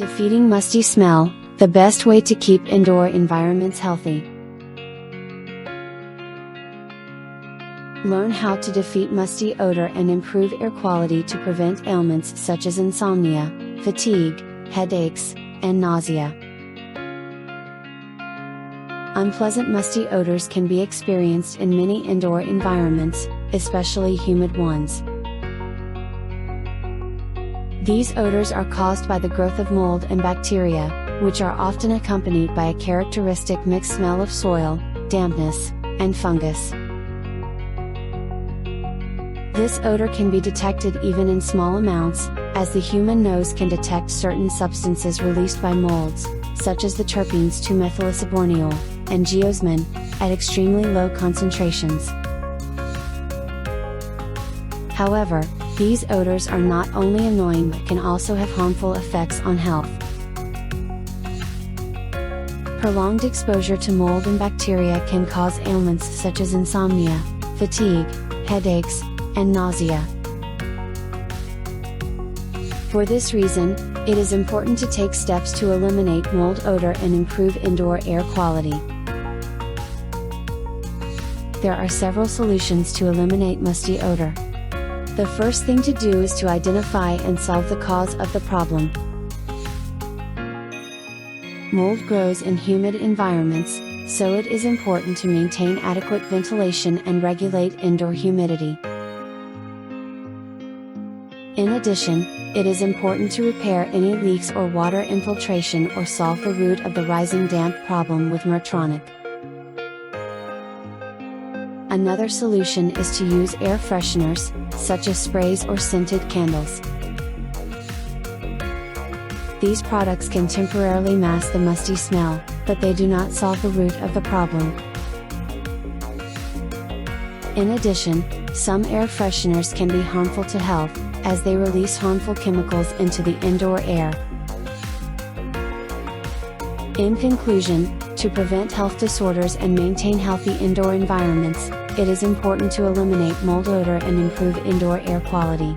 Defeating musty smell, the best way to keep indoor environments healthy. Learn how to defeat musty odor and improve air quality to prevent ailments such as insomnia, fatigue, headaches, and nausea. Unpleasant musty odors can be experienced in many indoor environments, especially humid ones. These odors are caused by the growth of mold and bacteria, which are often accompanied by a characteristic mixed smell of soil, dampness, and fungus. This odor can be detected even in small amounts, as the human nose can detect certain substances released by molds, such as the terpenes 2-methylisoborneol, and geosmin, at extremely low concentrations. However, these odors are not only annoying but can also have harmful effects on health. Prolonged exposure to mold and bacteria can cause ailments such as insomnia, fatigue, headaches, and nausea. For this reason, it is important to take steps to eliminate mold odor and improve indoor air quality. There are several solutions to eliminate musty odor. The first thing to do is to identify and solve the cause of the problem. Mold grows in humid environments, so it is important to maintain adequate ventilation and regulate indoor humidity. In addition, it is important to repair any leaks or water infiltration or solve the root of the rising damp problem with Mur-Tronic. Another solution is to use air fresheners, such as sprays or scented candles. These products can temporarily mask the musty smell, but they do not solve the root of the problem. In addition, some air fresheners can be harmful to health, as they release harmful chemicals into the indoor air. In conclusion, to prevent health disorders and maintain healthy indoor environments, it is important to eliminate mold odor and improve indoor air quality.